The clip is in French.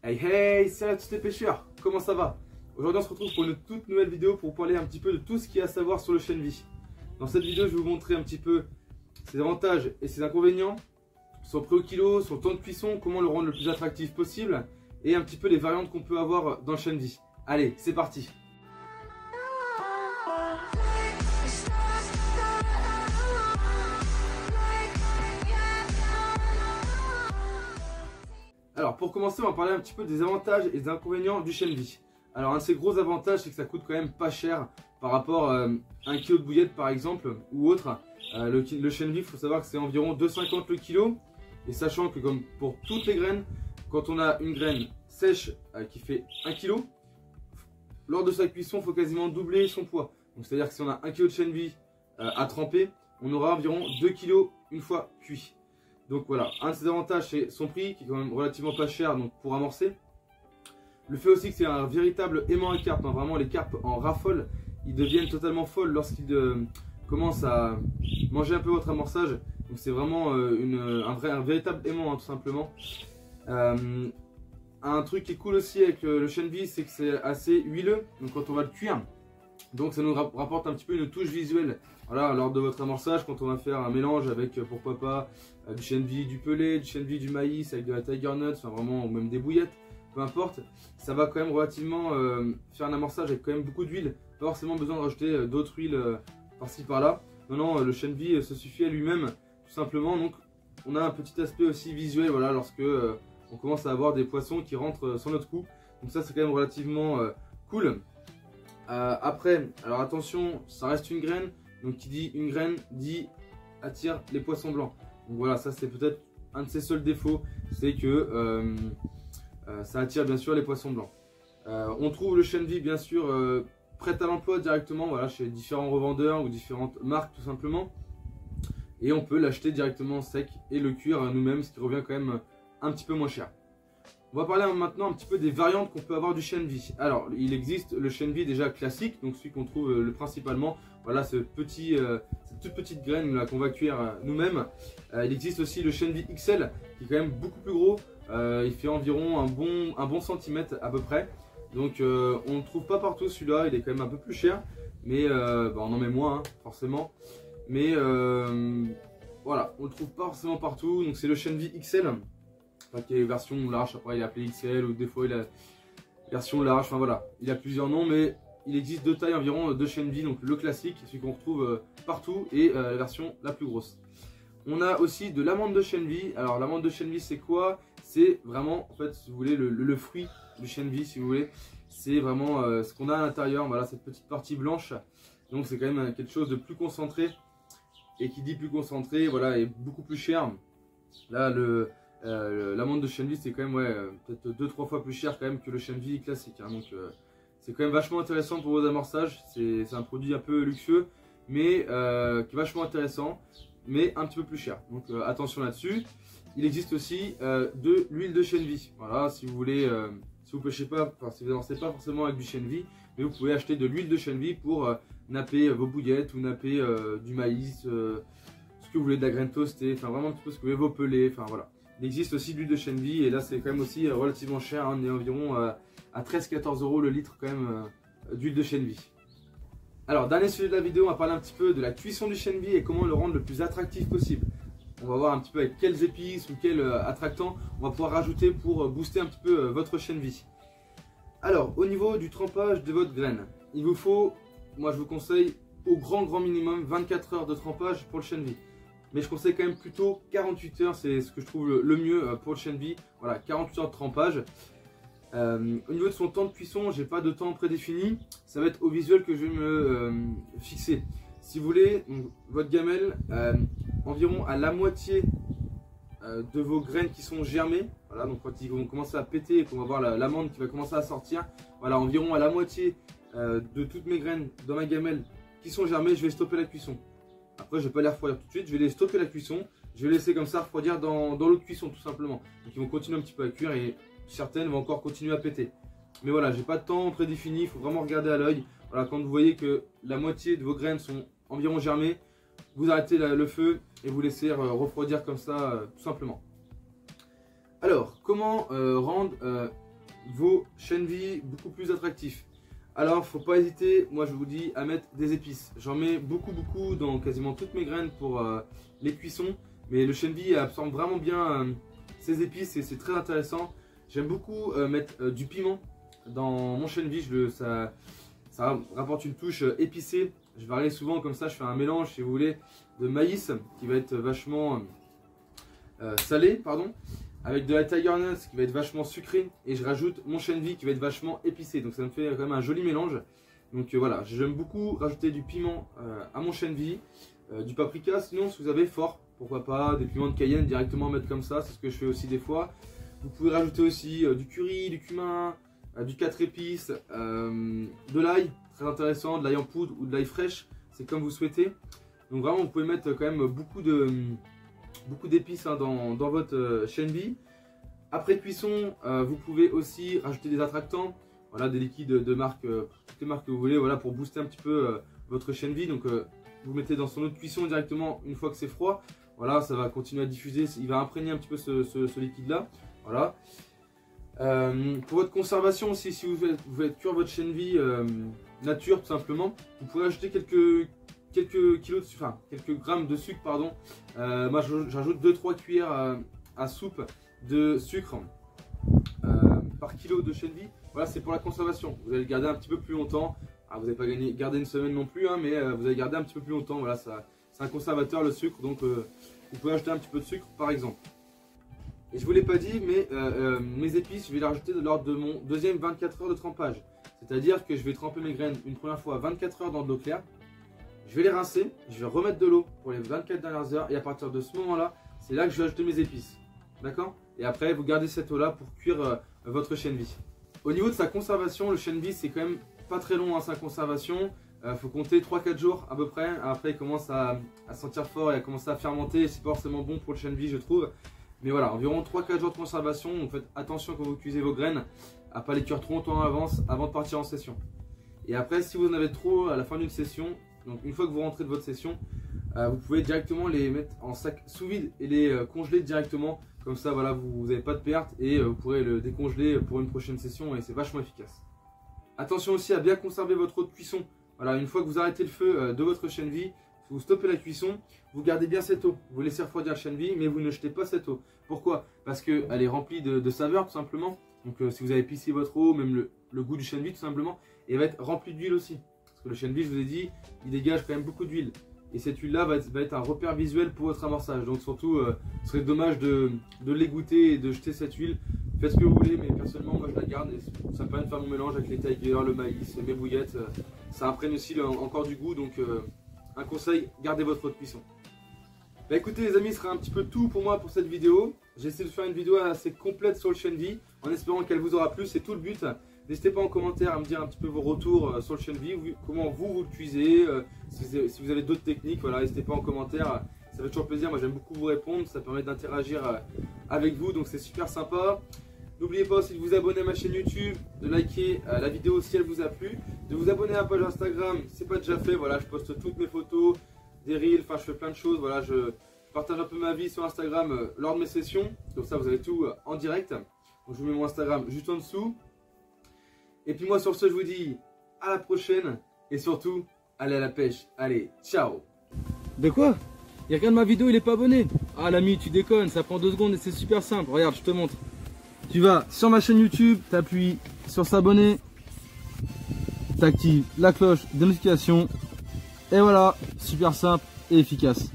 Hey hey, salut à tous les pêcheurs, comment ça va? Aujourd'hui on se retrouve pour une toute nouvelle vidéo pour parler un petit peu de tout ce qu'il y a à savoir sur le chènevis. Dans cette vidéo je vais vous montrer un petit peu ses avantages et ses inconvénients, son prix au kilo, son temps de cuisson, comment le rendre le plus attractif possible et un petit peu les variantes qu'on peut avoir dans le chènevis. Allez, c'est parti! Alors pour commencer, on va parler un petit peu des avantages et des inconvénients du chènevis. Alors un de ses gros avantages, c'est que ça coûte quand même pas cher par rapport à 1 kg de bouillette par exemple ou autre. Le chènevis, il faut savoir que c'est environ 2,50 le kilo. Et sachant que comme pour toutes les graines, quand on a une graine sèche qui fait 1 kg, lors de sa cuisson, il faut quasiment doubler son poids. Donc c'est à dire que si on a 1 kg de chènevis à tremper, on aura environ 2 kg une fois cuit. Donc voilà, un de ses avantages c'est son prix qui est quand même relativement pas cher donc pour amorcer. Le fait aussi que c'est un véritable aimant à carpe, hein. Vraiment les carpes en raffolent, ils deviennent totalement folles lorsqu'ils commencent à manger un peu votre amorçage. Donc c'est vraiment un véritable aimant, hein, tout simplement. Un truc qui est cool aussi avec le chènevis, c'est que c'est assez huileux, donc quand on va le cuire, donc ça nous rapporte un petit peu une touche visuelle. Voilà, lors de votre amorçage, quand on va faire un mélange avec, pourquoi pas, du chènevis, du pelé, du chènevis, du maïs, avec de la tiger nut, enfin vraiment, ou même des bouillettes, peu importe, ça va quand même relativement faire un amorçage avec quand même beaucoup d'huile. Pas forcément besoin de rajouter d'autres huiles par-ci par-là. Non, non, le chènevis se suffit à lui-même, tout simplement. Donc, on a un petit aspect aussi visuel, voilà, lorsque on commence à avoir des poissons qui rentrent sur notre cou. Donc ça, c'est quand même relativement cool. Après, alors attention, ça reste une graine. Donc qui dit une graine dit attire les poissons blancs. Donc voilà, ça c'est peut-être un de ses seuls défauts, c'est que ça attire bien sûr les poissons blancs. On trouve le chènevis bien sûr prêt à l'emploi directement, voilà, chez différents revendeurs ou différentes marques tout simplement. Et on peut l'acheter directement sec et le cuire nous-mêmes, ce qui revient quand même un petit peu moins cher. On va parler maintenant un petit peu des variantes qu'on peut avoir du chènevis. Alors, il existe le chènevis déjà classique, donc celui qu'on trouve principalement. Voilà, cette toute petite graine qu'on va cuire nous-mêmes. Il existe aussi le chènevis XL, qui est quand même beaucoup plus gros. Il fait environ un bon centimètre à peu près. Donc, on ne le trouve pas partout celui-là, il est quand même un peu plus cher. Mais on en met moins, hein, forcément. Mais voilà, on ne le trouve pas forcément partout. Donc, c'est le chènevis XL. Qui est version large, après il est appelé XL ou des fois il a version large, enfin voilà, il a plusieurs noms mais il existe deux tailles environ de chènevis, donc le classique, celui qu'on retrouve partout et la version la plus grosse. On a aussi de l'amande de chènevis. Alors l'amande de chènevis c'est quoi? C'est vraiment en fait si vous voulez le fruit du chènevis si vous voulez, c'est vraiment ce qu'on a à l'intérieur, voilà cette petite partie blanche, donc c'est quand même quelque chose de plus concentré et qui dit plus concentré, voilà, est beaucoup plus cher. Là l'amande de chènevis c'est quand même peut-être 2-3 fois plus cher quand même que le chènevis classique, hein. Donc c'est quand même vachement intéressant pour vos amorçages. C'est un produit un peu luxueux mais qui est vachement intéressant mais un petit peu plus cher, donc attention là-dessus. Il existe aussi de l'huile de chènevis, voilà, si vous voulez, si vous pêchez pas, enfin, si vous n'avancez pas forcément avec du chènevis, mais vous pouvez acheter de l'huile de chènevis pour napper vos bouillettes ou napper du maïs, ce que vous voulez, de la graine toastée, enfin vraiment un petit peu ce que vous voulez, vos pelés, enfin voilà. Il existe aussi de l'huile de chènevis et là c'est quand même aussi relativement cher, hein, on est environ à 13-14 € le litre quand même d'huile de chènevis. Alors dernier sujet de la vidéo, on va parler un petit peu de la cuisson du chènevis et comment le rendre le plus attractif possible. On va voir un petit peu avec quelles épices ou quels attractants on va pouvoir rajouter pour booster un petit peu votre chènevis. Alors au niveau du trempage de votre graine, il vous faut, moi je vous conseille au grand minimum 24 heures de trempage pour le chènevis. Mais je conseille quand même plutôt 48 heures, c'est ce que je trouve le mieux pour le chènevis. Voilà, 48 heures de trempage. Au niveau de son temps de cuisson, j'ai pas de temps prédéfini. Ça va être au visuel que je vais me fixer. Si vous voulez, votre gamelle, environ à la moitié de vos graines qui sont germées. Voilà, donc quand ils vont commencer à péter et qu'on va voir l'amande qui va commencer à sortir. Voilà, environ à la moitié de toutes mes graines dans ma gamelle qui sont germées, je vais stopper la cuisson. Après, je ne vais pas les refroidir tout de suite, je vais les stopper la cuisson. Je vais laisser comme ça refroidir dans l'eau de cuisson tout simplement. Donc ils vont continuer un petit peu à cuire et certaines vont encore continuer à péter. Mais voilà, j'ai pas de temps prédéfini, il faut vraiment regarder à l'œil. Voilà, quand vous voyez que la moitié de vos graines sont environ germées, vous arrêtez le feu et vous laissez refroidir comme ça tout simplement. Alors, comment rendre vos chaînes vie beaucoup plus attractifs. Alors faut pas hésiter, moi je vous dis, à mettre des épices. J'en mets beaucoup dans quasiment toutes mes graines pour les cuissons. Mais le chène vie absorbe vraiment bien ces épices et c'est très intéressant. J'aime beaucoup mettre du piment dans mon chène vie, ça rapporte une touche épicée. Je varie souvent comme ça, je fais un mélange si vous voulez de maïs qui va être vachement salé, pardon, avec de la tiger nuts qui va être vachement sucré et je rajoute mon chène vie qui va être vachement épicé. Donc ça me fait quand même un joli mélange. Donc voilà, j'aime beaucoup rajouter du piment à mon chène vie, du paprika sinon si vous avez fort, pourquoi pas, des piments de Cayenne directement mettre comme ça, c'est ce que je fais aussi des fois. Vous pouvez rajouter aussi du curry, du cumin, du 4 épices, de l'ail, très intéressant, de l'ail en poudre ou de l'ail fraîche, c'est comme vous souhaitez. Donc vraiment vous pouvez mettre quand même beaucoup d'épices hein, dans votre chène vie. Après cuisson, vous pouvez aussi rajouter des attractants, voilà, des liquides de marque, toutes les marques que vous voulez, voilà, pour booster un petit peu votre chène vie. Donc vous mettez dans son eau de cuisson directement une fois que c'est froid. Voilà, ça va continuer à diffuser, il va imprégner un petit peu ce liquide là. Voilà. Pour votre conservation aussi, si vous voulez cuire votre chène vie nature tout simplement, vous pouvez ajouter quelques grammes de sucre, pardon. Moi j'ajoute 2-3 cuillères à soupe de sucre par kilo de chène vie. Voilà, c'est pour la conservation. Vous allez le garder un petit peu plus longtemps. Alors, vous n'allez pas garder une semaine non plus, hein, mais vous allez garder un petit peu plus longtemps. Voilà, c'est un conservateur le sucre, donc vous pouvez ajouter un petit peu de sucre par exemple. Et je ne vous l'ai pas dit, mais mes épices, je vais les rajouter lors de mon deuxième 24 heures de trempage. C'est-à-dire que je vais tremper mes graines une première fois 24 heures dans de l'eau claire. Je vais les rincer, je vais remettre de l'eau pour les 24 dernières heures. Et à partir de ce moment-là, c'est là que je vais ajouter mes épices. D'accord? Et après, vous gardez cette eau-là pour cuire votre chène vie. Au niveau de sa conservation, le chène vie, c'est quand même pas très long hein, sa conservation. Faut compter 3-4 jours à peu près. Après, il commence à sentir fort et à commencer à fermenter. C'est pas forcément bon pour le chène vie, je trouve. Mais voilà, environ 3-4 jours de conservation. Donc faites attention quand vous cuisez vos graines à ne pas les cuire trop longtemps en avance avant de partir en session. Et après, si vous en avez trop à la fin d'une session, donc une fois que vous rentrez de votre session, vous pouvez directement les mettre en sac sous vide et les congeler directement. Comme ça, voilà, vous n'avez pas de perte et vous pourrez le décongeler pour une prochaine session et c'est vachement efficace. Attention aussi à bien conserver votre eau de cuisson. Voilà, une fois que vous arrêtez le feu de votre chène vie, vous stoppez la cuisson, vous gardez bien cette eau. Vous laissez refroidir la chène vie, mais vous ne jetez pas cette eau. Pourquoi? Parce qu'elle est remplie de saveurs tout simplement. Donc si vous avez épicé votre eau, même le goût du chène vie tout simplement, et elle va être remplie d'huile aussi. Parce que le chène vie, je vous ai dit, il dégage quand même beaucoup d'huile. Et cette huile-là va être un repère visuel pour votre amorçage. Donc surtout, ce serait dommage de l'égoutter et de jeter cette huile. Faites ce que vous voulez, mais personnellement, moi je la garde. Et ça me permet de faire mon mélange avec les tiger, le maïs, mes bouillettes. Ça imprègne aussi encore du goût. Donc un conseil, gardez votre eau de cuisson. Bah écoutez les amis, ce sera un petit peu tout pour moi pour cette vidéo. J'ai essayé de faire une vidéo assez complète sur le chène vie, en espérant qu'elle vous aura plu, c'est tout le but. N'hésitez pas en commentaire à me dire un petit peu vos retours sur le chène vie, comment vous le cuisez, si vous avez d'autres techniques, voilà, n'hésitez pas en commentaire, ça fait toujours plaisir, moi j'aime beaucoup vous répondre, ça permet d'interagir avec vous, donc c'est super sympa. N'oubliez pas aussi de vous abonner à ma chaîne YouTube, de liker la vidéo si elle vous a plu, de vous abonner à la page Instagram si ce n'est pas déjà fait, voilà, je poste toutes mes photos, des reels, enfin je fais plein de choses, voilà, je partage un peu ma vie sur Instagram lors de mes sessions, comme ça vous avez tout en direct. Donc je vous mets mon Instagram juste en dessous. Et puis moi sur ce je vous dis à la prochaine et surtout allez à la pêche, allez ciao. De quoi? Il regarde ma vidéo, il est pas abonné. Ah l'ami tu déconnes, ça prend 2 secondes et c'est super simple, regarde je te montre. Tu vas sur ma chaîne YouTube, tu appuies sur s'abonner, tu actives la cloche de notification et voilà, super simple et efficace.